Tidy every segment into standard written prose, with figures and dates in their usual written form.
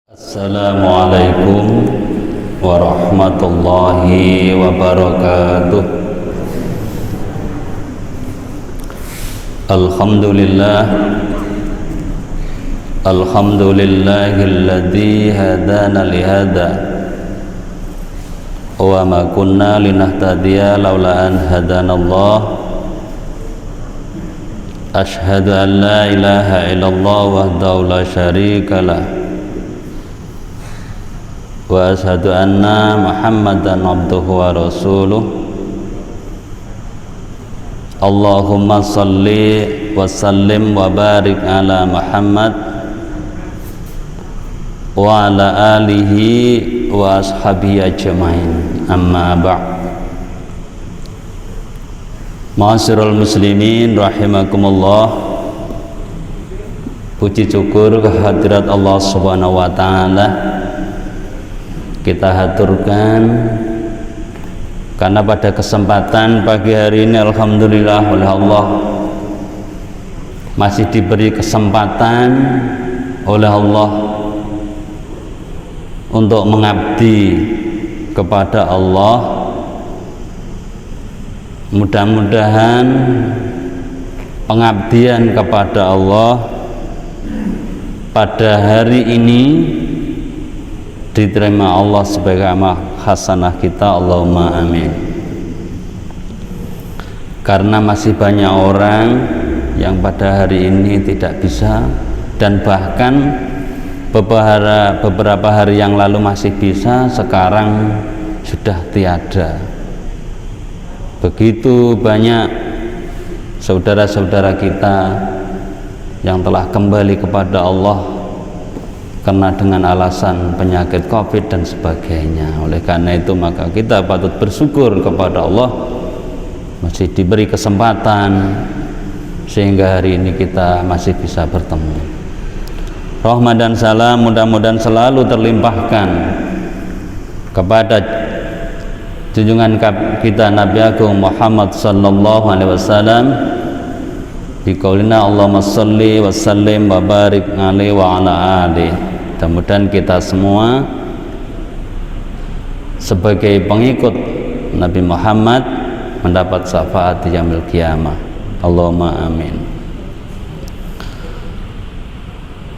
Assalamualaikum warahmatullahi wabarakatuh. Alhamdulillahilladzi hadana lihada wa ma kunna linahtadiya laula an hadanallah. Ashhadu an la ilaha illallah wahdahu la syarika lah wa ashhadu anna Muhammadan abduhu wa rasuluh. Allahumma salli wa sallim wa barik ala Muhammad wa ala alihi wa ashabihi ajmain. Amma ba'd. Ma'asyiral muslimin rahimakumullah. Puji syukur kehadirat Allah Subhanahu wa taala kita haturkan karena pada kesempatan pagi hari ini alhamdulillah oleh Allah masih diberi kesempatan oleh Allah untuk mengabdi kepada Allah. Mudah-mudahan pengabdian kepada Allah pada hari ini diterima Allah sebagai amal hasanah kita, Allahumma amin. Karena masih banyak orang yang pada hari ini tidak bisa, dan bahkan beberapa hari yang lalu masih bisa, sekarang sudah tiada. Begitu banyak saudara-saudara kita yang telah kembali kepada Allah karena dengan alasan penyakit COVID dan sebagainya. Oleh karena itu maka kita patut bersyukur kepada Allah masih diberi kesempatan sehingga hari ini kita masih bisa bertemu. Rahmat dan salam mudah-mudahan selalu terlimpahkan kepada junjungan kita Nabi Agung Muhammad sallallahu alaihi wasallam di qaulina Allahumma shalli wa sallim wa barik alaihi wa ala alihi. Mudah-mudahan kita semua sebagai pengikut Nabi Muhammad mendapat syafaat di yaumil qiyamah. Allahumma amin.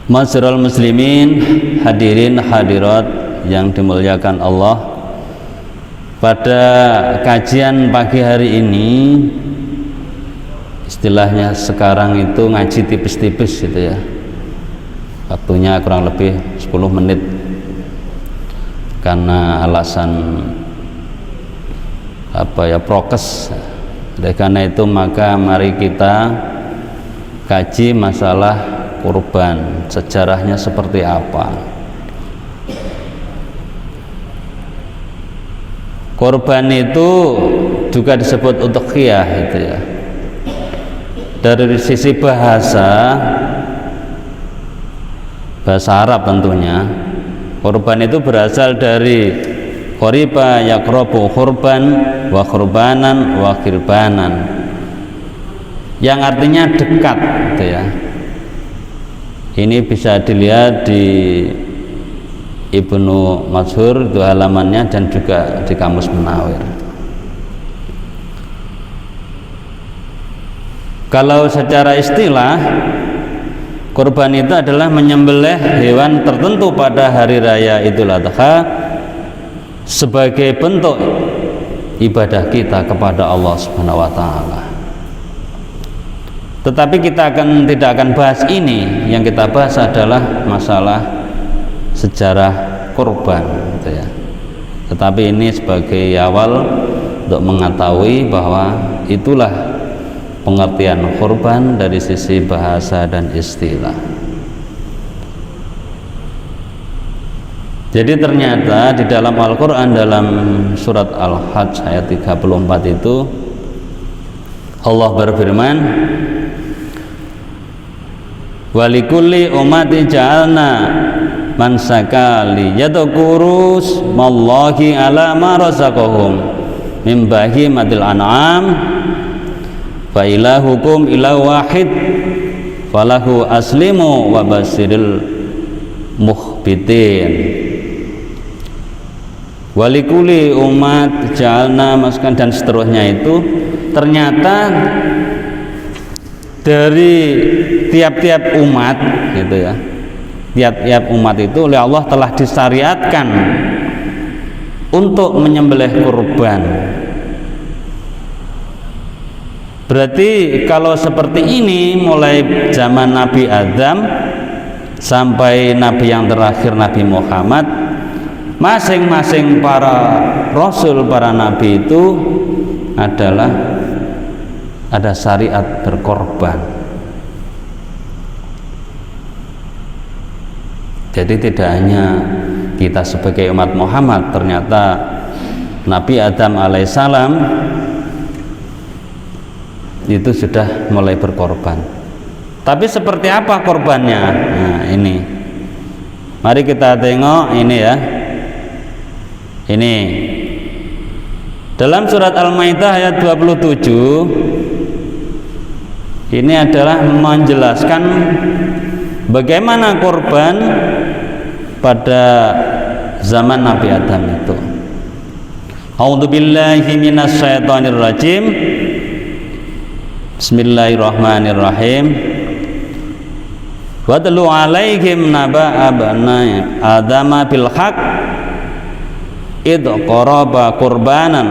Ma'asyiral muslimin, hadirin hadirat yang dimuliakan Allah. Pada kajian pagi hari ini, istilahnya sekarang itu ngaji tipis-tipis gitu ya, waktunya kurang lebih 10 menit karena alasan prokes. Oleh karena itu maka mari kita kaji masalah kurban, sejarahnya seperti apa. Kurban itu juga disebut udhiyah itu ya. Dari sisi bahasa Arab tentunya, kurban itu berasal dari qoriba yaqrabu khurban wa khurbanan wa khirbanan, yang artinya dekat gitu ya. Ini bisa dilihat di Ibnu Mansur itu halamannya, dan juga di Kamus Munawir. Kalau secara istilah, kurban itu adalah menyembelih hewan tertentu pada hari raya Idul Adha sebagai bentuk ibadah kita kepada Allah Subhanahu wa taala. Tetapi kita tidak akan bahas ini. Yang kita bahas adalah masalah sejarah kurban gitu ya. Tetapi ini sebagai awal untuk mengetahui bahwa itulah pengertian kurban dari sisi bahasa dan istilah. Jadi ternyata di dalam Al-Quran, dalam surat Al-Hajj ayat 34 itu Allah berfirman, walikulli ummati ja'alna mansaka liyadhkuru smallahi ala ma razaqahum min bahimatil an'am fa ilahukum ilahu wahid falahu aslimu wa basiril mukhbitin. Walikuli umat jalna maskan dan seterusnya itu ternyata dari tiap-tiap umat gitu ya, tiap-tiap umat itu oleh Allah telah disyariatkan untuk menyembelih kurban. Berarti kalau seperti ini mulai zaman Nabi Adam sampai Nabi yang terakhir Nabi Muhammad, masing-masing para rasul, para nabi itu adalah ada syariat berkorban. Jadi tidak hanya kita sebagai umat Muhammad, ternyata Nabi Adam alaihissalam itu sudah mulai berkorban. Tapi seperti apa korbannya? Nah ini, mari kita tengok ini ya. Ini dalam surat Al-Maidah ayat 27, ini adalah menjelaskan bagaimana korban pada zaman Nabi Adam itu. A'udzubillahi minasyaitonir rajim. Bismillahirrahmanirrahim. Watlu alaihim naba abna adama bil haq id qaraba qurbanan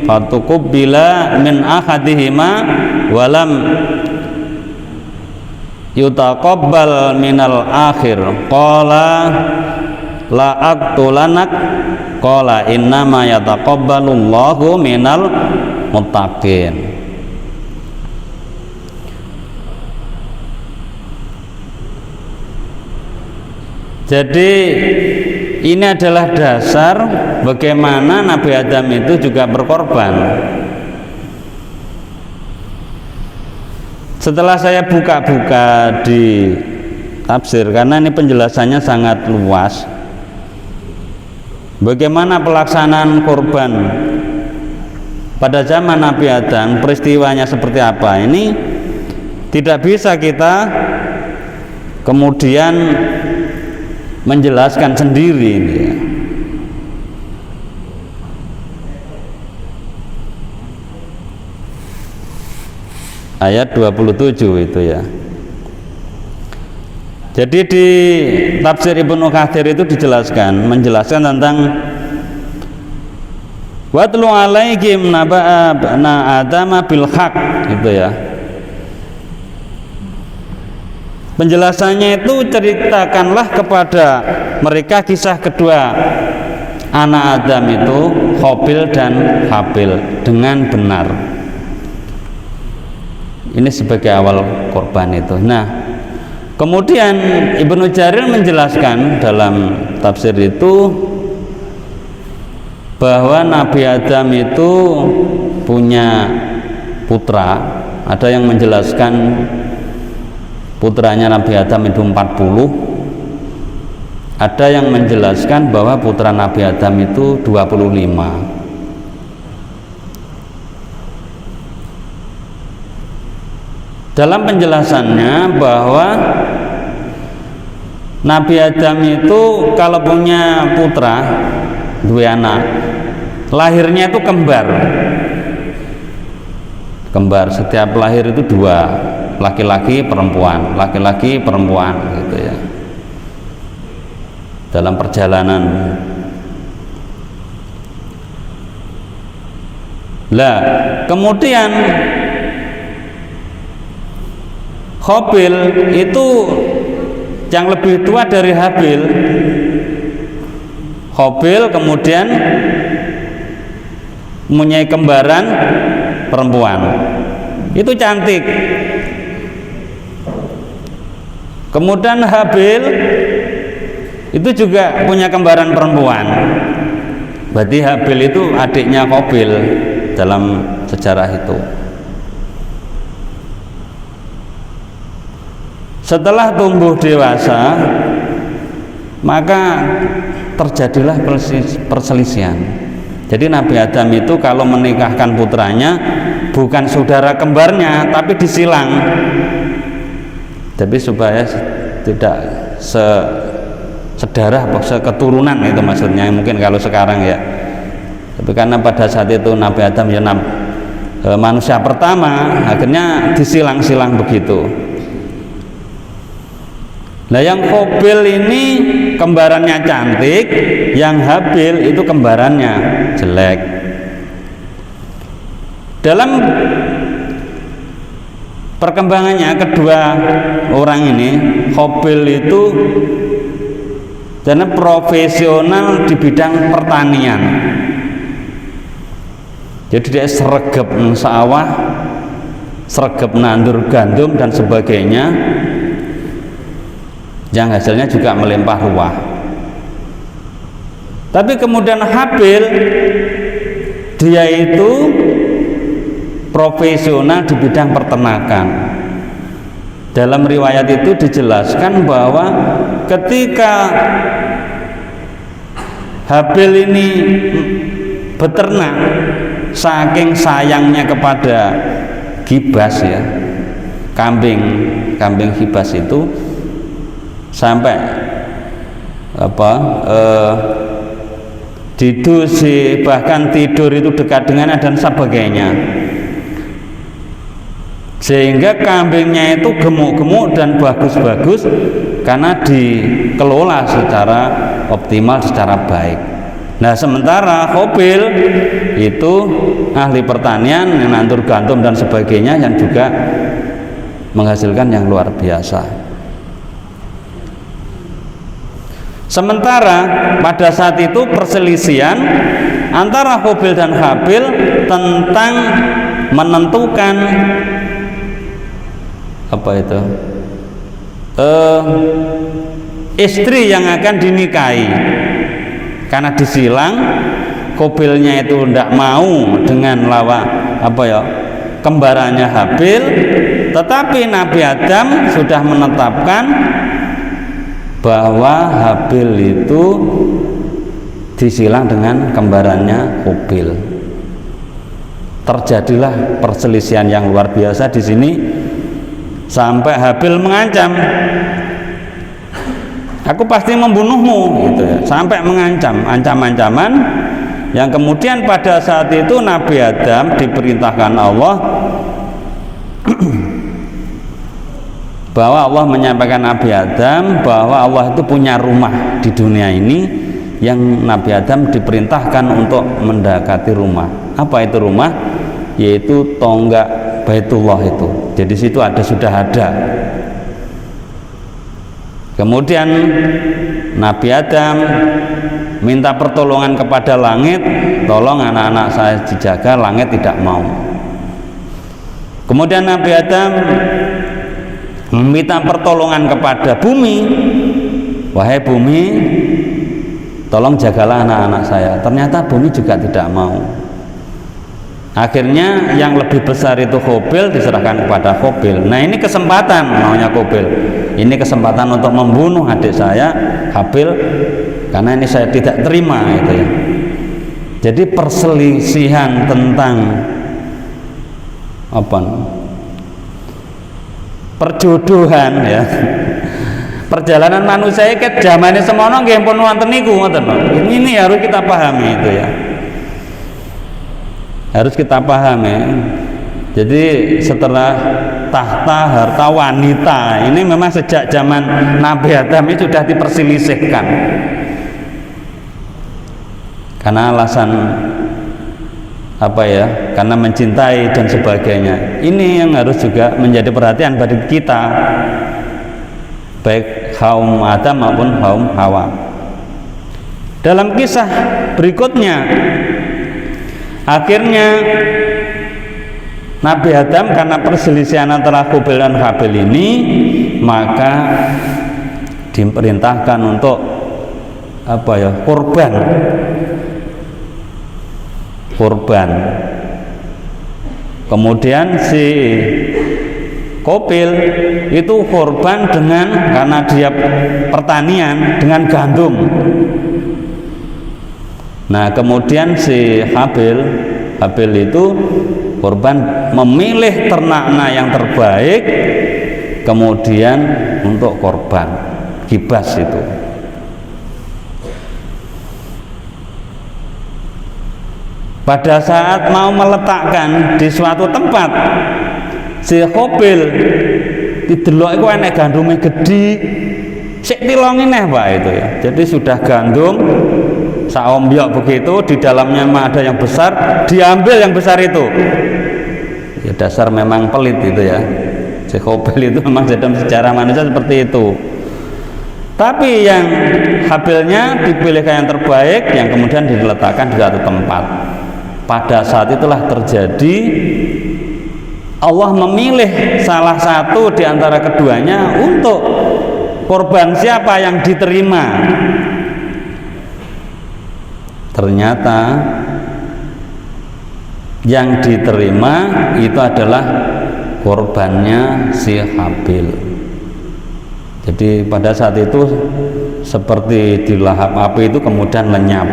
fatukubbila min ahadihima walam yutaqabbal minal akhir qala la aqtulanak qala innama yataqabbalullahu minal muttaqin. Jadi ini adalah dasar bagaimana Nabi Adam itu juga berkorban. Setelah saya buka-buka di tafsir, karena ini penjelasannya sangat luas, bagaimana pelaksanaan korban pada zaman Nabi Adam, peristiwanya seperti apa, ini tidak bisa kita kemudian menjelaskan sendiri ini ya. Ayat 27 itu ya. Jadi di tafsir Ibnu Katsir itu menjelaskan tentang watlu alaihim naba'a adama bil haq gitu ya. Penjelasannya itu ceritakanlah kepada mereka kisah kedua anak Adam itu, Qabil dan Habil, dengan benar. Ini sebagai awal korban itu. Nah, kemudian Ibnu Jarir menjelaskan dalam tafsir itu bahwa Nabi Adam itu punya putra. Ada yang menjelaskan putranya Nabi Adam itu 40. Ada yang menjelaskan bahwa putra Nabi Adam itu 25. Dalam penjelasannya bahwa Nabi Adam itu kalau punya putra, dua anak, lahirnya itu kembar. Kembar, setiap lahir itu dua, laki-laki perempuan, laki-laki perempuan gitu ya. Dalam perjalanan. Lah, kemudian Qabil itu yang lebih tua dari Habil. Qabil kemudian mempunyai kembaran perempuan. Itu cantik. Kemudian Habil itu juga punya kembaran perempuan. Berarti Habil itu adiknya Qabil dalam sejarah itu. Setelah tumbuh dewasa, maka terjadilah perselisihan. Jadi Nabi Adam itu kalau menikahkan putranya bukan saudara kembarnya, tapi disilang. Tapi supaya tidak sedarah atau seketurunan itu maksudnya, mungkin kalau sekarang ya. Tapi karena pada saat itu Nabi Adam ya manusia pertama, akhirnya disilang-silang begitu. Nah yang Qabil ini kembarannya cantik, yang Habil itu kembarannya jelek. Dalam perkembangannya kedua orang ini, Qabil itu karena profesional di bidang pertanian. Jadi dia sregep sawah, sregep nandur gandum dan sebagainya, yang hasilnya juga melimpah ruah. Tapi kemudian Habil, dia itu profesional di bidang peternakan. Dalam riwayat itu dijelaskan bahwa ketika Habil ini beternak, saking sayangnya kepada Gibas ya, kambing Gibas itu, sampai didusi, bahkan tidur itu dekat dengannya dan sebagainya, sehingga kambingnya itu gemuk-gemuk dan bagus-bagus karena dikelola secara optimal, secara baik. Nah sementara Qabil itu ahli pertanian, yang nandur gandum dan sebagainya, yang juga menghasilkan yang luar biasa. Sementara pada saat itu perselisihan antara Qabil dan Habil tentang menentukan istri yang akan dinikahi. Karena disilang, Qabilnya itu tidak mau dengan kembarannya Habil, tetapi Nabi Adam sudah menetapkan bahwa Habil itu disilang dengan kembarannya Qabil. Terjadilah perselisihan yang luar biasa di sini, sampai Habil mengancam, aku pasti membunuhmu, gitu ya, sampai mengancam, ancam-ancaman, yang kemudian pada saat itu Nabi Adam diperintahkan Allah bahwa Allah menyampaikan Nabi Adam bahwa Allah itu punya rumah di dunia ini, yang Nabi Adam diperintahkan untuk mendekati rumah. Apa itu rumah? Yaitu tonggak Baitullah itu. Jadi situ sudah ada. Kemudian Nabi Adam minta pertolongan kepada langit, tolong anak-anak saya dijaga, langit tidak mau. Kemudian Nabi Adam meminta pertolongan kepada bumi, wahai bumi, tolong jagalah anak-anak saya. Ternyata bumi juga tidak mau. Akhirnya yang lebih besar itu Qabil diserahkan kepada Qabil. Nah ini kesempatan maunya Qabil. Ini kesempatan untuk membunuh adik saya Habil, karena ini saya tidak terima itu ya. Jadi perselisihan tentang perjodohan ya. Perjalanan manusia ke zamane semono nggih pun wonten niku ngoten. Ini harus kita pahami itu ya. Harus kita pahami. Jadi setelah tahta harta wanita ini memang sejak zaman Nabi Adam ini sudah diperselisihkan karena alasan karena mencintai dan sebagainya. Ini yang harus juga menjadi perhatian bagi kita, baik kaum Adam maupun kaum Hawa. Dalam kisah berikutnya, akhirnya Nabi Adam karena perselisihan antara Qabil dan Habil ini, maka diperintahkan untuk kurban. Kemudian si Qabil itu kurban karena dia pertanian dengan gandum. Nah kemudian si Habil itu korban memilih ternaknya yang terbaik, kemudian untuk korban gibas itu. Pada saat mau meletakkan di suatu tempat, si Qabil didelok iku enek gandume gedhi, sik tilongi neh Pak itu ya. Jadi sudah gandum saombyok begitu, di dalamnya memang ada yang besar, diambil yang besar itu. Ya dasar memang pelit itu ya. Si Qabil itu memang dalam sejarah manusia seperti itu. Tapi yang Habilnya dipilihkan yang terbaik, yang kemudian diletakkan di satu tempat. Pada saat itulah terjadi Allah memilih salah satu di antara keduanya untuk korban siapa yang diterima. Ternyata yang diterima itu adalah korbannya si Habil. Jadi pada saat itu seperti dilahap api itu kemudian lenyap.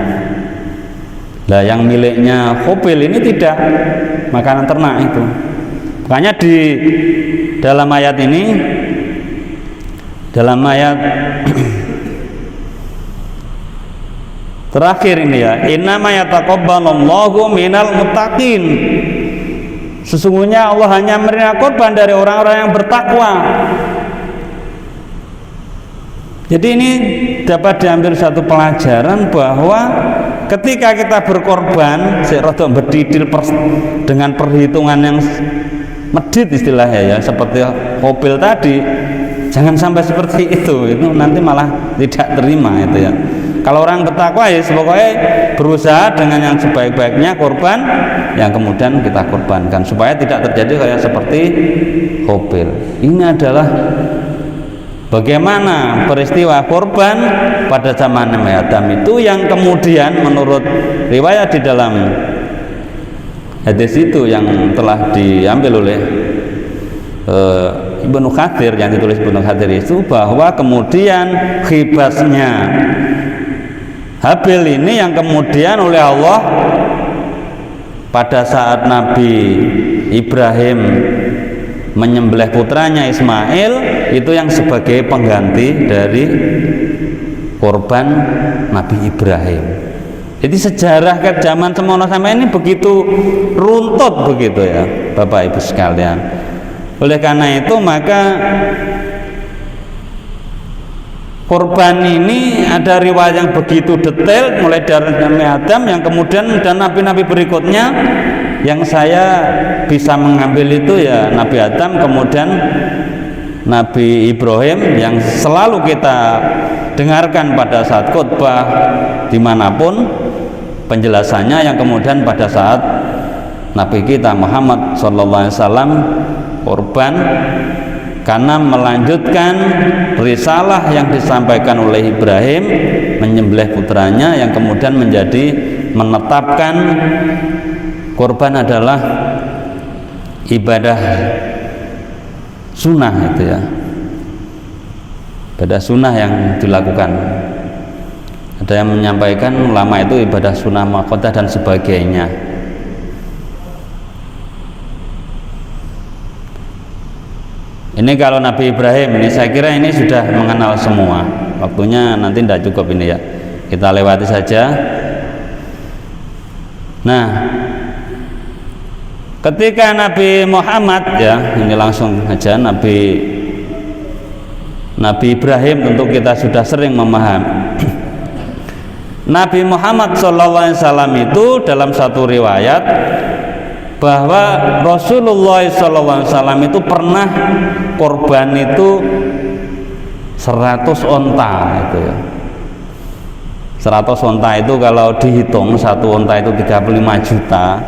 Lah yang miliknya Qabil ini tidak, makanan ternak itu. Makanya di dalam ayat ini, dalam ayat terakhir ini ya, innama yataqabbalullahu minal muttaqin. Sesungguhnya Allah hanya menerima korban dari orang-orang yang bertakwa. Jadi ini dapat diambil satu pelajaran bahwa ketika kita berkorban, serodok berdidil dengan perhitungan yang medit istilahnya ya, seperti Qabil tadi, jangan sampai seperti itu nanti malah tidak terima itu ya. Kalau orang bertakwa ya pokoknya berusaha dengan yang sebaik-baiknya korban yang kemudian kita korbankan supaya tidak terjadi kayak seperti Qabil. Ini adalah bagaimana peristiwa korban pada zaman Nabi Adam itu yang kemudian menurut riwayat di dalam hadis itu yang telah diambil oleh Ibnu Katsir, yang ditulis Ibnu Katsir itu, bahwa kemudian khibasnya Habil ini yang kemudian oleh Allah pada saat Nabi Ibrahim menyembelih putranya Ismail itu yang sebagai pengganti dari korban Nabi Ibrahim. Jadi sejarah ke zaman semono sampai ini begitu runtut begitu ya Bapak Ibu sekalian. Oleh karena itu maka korban ini ada riwayat yang begitu detail mulai dari Nabi Adam yang kemudian dan nabi-nabi berikutnya. Yang saya bisa mengambil itu ya Nabi Adam, kemudian Nabi Ibrahim yang selalu kita dengarkan pada saat khutbah dimanapun penjelasannya, yang kemudian pada saat Nabi kita Muhammad SAW korban karena melanjutkan risalah yang disampaikan oleh Ibrahim menyembelih putranya, yang kemudian menjadi menetapkan korban adalah ibadah sunnah itu ya, ibadah sunnah yang dilakukan. Ada yang menyampaikan ulama itu ibadah sunnah muakkadah dan sebagainya. Ini kalau Nabi Ibrahim ini saya kira ini sudah mengenal semua. Waktunya nanti tidak cukup ini ya, kita lewati saja. Nah, ketika Nabi Muhammad ya, ini langsung aja Nabi Ibrahim tentu kita sudah sering memahami. Nabi Muhammad SAW itu dalam satu riwayat bahwa Rasulullah SAW itu pernah korban itu 100 onta itu ya. 100 onta itu kalau dihitung satu onta itu 35 juta.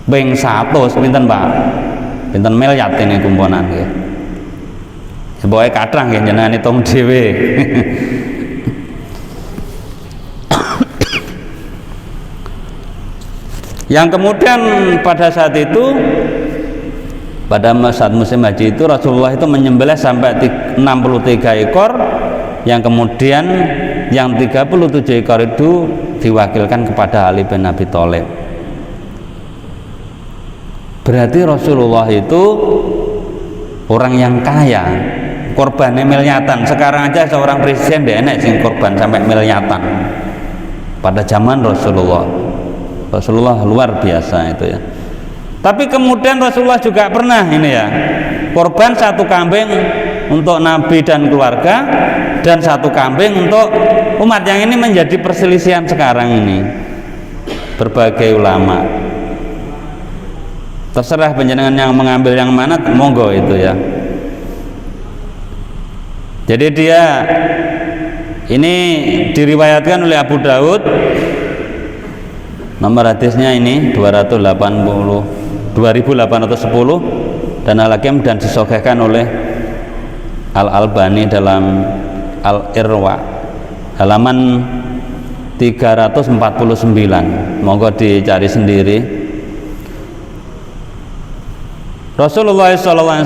Beng 100 pinten Pak? Pinten miliar ini kumpulan nggih. Sebagai kadang nggih jenengan hitung dhewe. Yang kemudian pada saat itu pada saat musim haji itu Rasulullah itu menyembelih sampai 63 ekor, yang kemudian yang 37 ekor itu diwakilkan kepada Ali bin Abi Thalib. Berarti Rasulullah itu orang yang kaya korbannya miliatan. Sekarang aja seorang presiden dia enak sing korban sampai miliatan. Pada zaman Rasulullah luar biasa itu ya. Tapi kemudian Rasulullah juga pernah ini ya, korban satu kambing untuk Nabi dan keluarga dan satu kambing untuk umat. Yang ini menjadi perselisihan sekarang ini. Berbagai ulama, terserah panjenengan yang mengambil yang mana, monggo itu ya. Jadi dia ini diriwayatkan oleh Abu Daud, nomor hadisnya ini 2810 dan Al-Hakim, dan disahihkan oleh Al-Albani dalam Al-Irwa halaman 349. Monggo dicari sendiri. Rasulullah SAW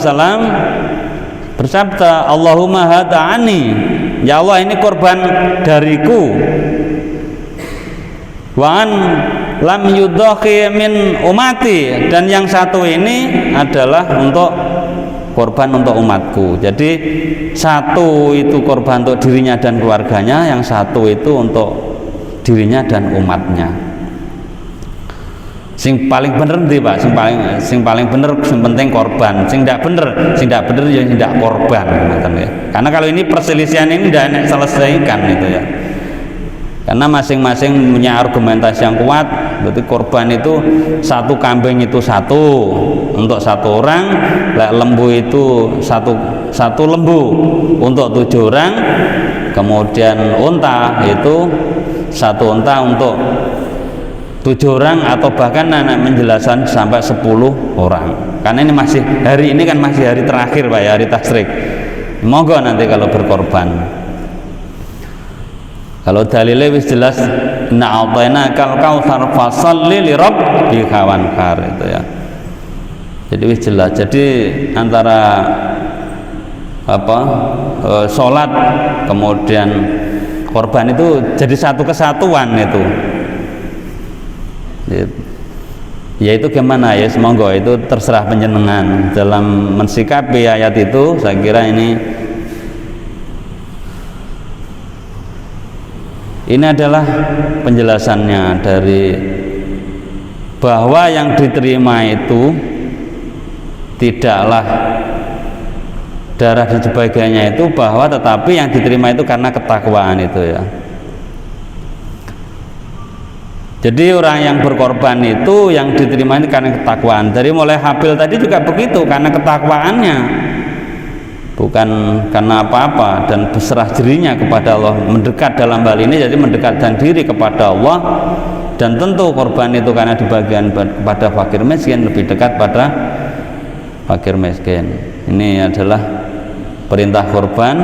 bersabda, Allahumma hada'ani, ya Allah ini korban dariku, wa an lam yudhaki min umati, dan yang satu ini adalah untuk korban untuk umatku. Jadi satu itu korban untuk dirinya dan keluarganya, yang satu itu untuk dirinya dan umatnya. Sing paling bener ndi Pak? Sing paling bener, sing penting korban. Sing tidak bener ya tidak korban, ya. Karena kalau ini perselisihan ini tidak enak selesaikan itu ya. Karena masing-masing punya argumentasi yang kuat. Berarti korban itu satu kambing itu satu untuk satu orang, lembu itu satu lembu untuk 7 orang, kemudian unta itu satu unta untuk 7 orang, atau bahkan anak menjelaskan sampai 10 orang. Karena ini masih hari ini kan masih hari terakhir Pak ya, hari tasyrik. Monggo nanti kalau berkorban. Kalau dalilnya wis jelas, inna a'tainakal kautsar fasholli li rabbika wanhar, itu ya. Jadi wis jelas. Jadi antara sholat kemudian korban itu jadi satu kesatuan itu. Ya itu gimana ya, semoga itu terserah panjenengan dalam mensikapi ayat itu. Saya kira ini adalah penjelasannya dari bahwa yang diterima itu tidaklah darah dan sebagainya itu, bahwa tetapi yang diterima itu karena ketakwaan itu ya. Jadi orang yang berkorban itu yang diterima ini karena ketakwaan. Dari mulai Habil tadi juga begitu, karena ketakwaannya, bukan karena apa-apa, dan berserah dirinya kepada Allah, mendekat dalam hal ini. Jadi mendekatkan diri kepada Allah, dan tentu korban itu karena dibagian kepada fakir miskin, lebih dekat pada fakir miskin. Ini adalah perintah korban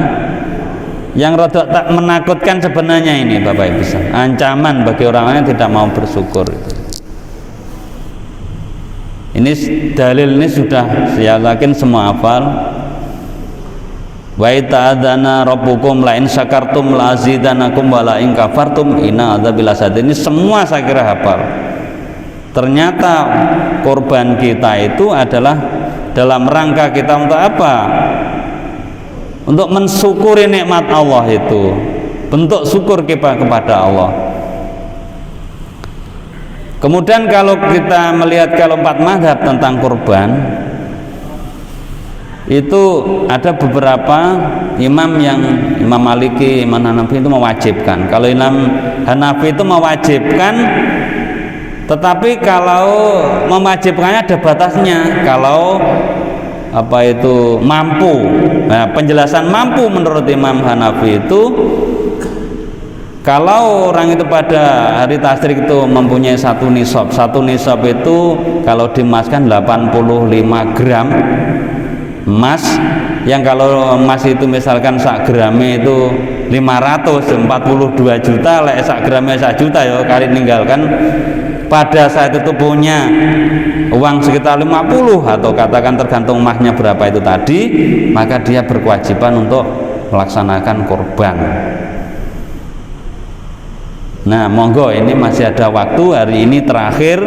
yang rada tak menakutkan sebenarnya ini Bapak Ibu, ancaman bagi orang yang tidak mau bersyukur. Ini dalil ini sudah saya yakin semua hafal. Wa ta'adzana rabbukum la in syakartum la azidanakum wa la in kafartum inna adzabil lasad. Ini semua saya kira hafal. Ternyata korban kita itu adalah dalam rangka kita untuk apa? Untuk mensyukuri nikmat Allah itu, bentuk syukur kita kepada Allah. Kemudian kalau kita melihat kalau 4 mazhab tentang kurban, itu ada beberapa imam yang Imam Maliki, Imam Hanafi itu mewajibkan. Kalau Imam Hanafi itu mewajibkan, tetapi kalau mewajibkannya ada batasnya. Kalau itu mampu. Nah, penjelasan mampu menurut Imam Hanafi itu, kalau orang itu pada hari tasyrik itu mempunyai satu nisab itu kalau diemaskan 85 gram emas, yang kalau emas itu misalkan sak gramnya itu 542 juta, lek sak gramnya 1 juta ya, kali ninggalkan pada saat itu punya uang sekitar 50, atau katakan tergantung emasnya berapa itu tadi, maka dia berkewajiban untuk melaksanakan korban. Nah monggo, ini masih ada waktu, hari ini terakhir,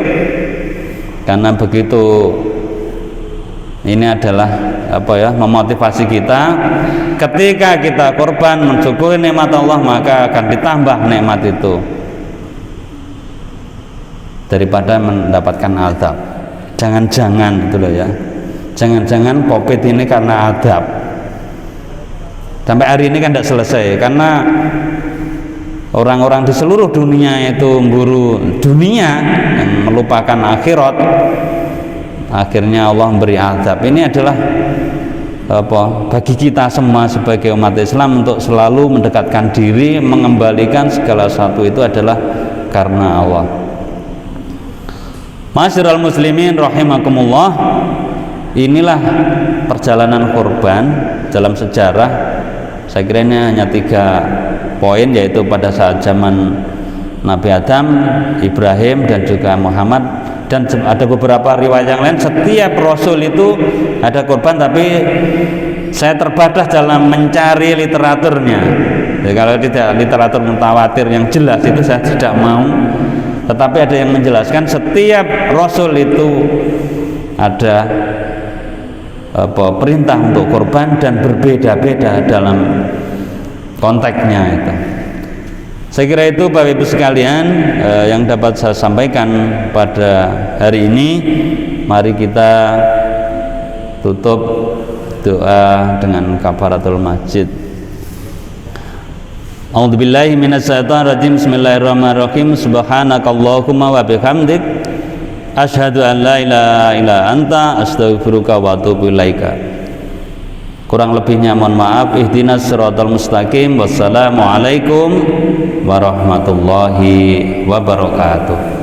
karena begitu ini adalah memotivasi kita ketika kita korban mensyukuri nikmat Allah, maka akan ditambah nikmat itu daripada mendapatkan azab. Jangan-jangan gitu loh ya, jangan-jangan COVID ini karena azab. Sampai hari ini kan tidak selesai, karena orang-orang di seluruh dunia itu memburu dunia yang melupakan akhirat, akhirnya Allah memberi azab. Ini adalah bagi kita semua sebagai umat Islam untuk selalu mendekatkan diri, mengembalikan segala sesuatu itu adalah karena Allah. Ma'asyiral muslimin rahimakumullah, inilah perjalanan korban dalam sejarah. Saya kira ini hanya 3 poin, yaitu pada saat zaman Nabi Adam, Ibrahim, dan juga Muhammad. Dan ada beberapa riwayat yang lain, setiap rasul itu ada korban, tapi saya terbatas dalam mencari literaturnya. Jadi kalau tidak literatur mutawatir yang jelas itu saya tidak mau, tetapi ada yang menjelaskan setiap rasul itu ada perintah untuk korban dan berbeda-beda dalam konteksnya itu. Saya kira itu Bapak Ibu sekalian yang dapat saya sampaikan pada hari ini. Mari kita tutup doa dengan kafaratul masjid. A'udzubillahi minasyaitonir rajim. Bismillahirrahmanirrahim. Subhanakallahumma wa bihamdik asyhadu an la ilaha illa anta astaghfiruka wa atubu ilaika. Kurang lebihnya mohon maaf. Ihdinas siratal mustaqim. Wassalamualaikum warahmatullahi wabarakatuh.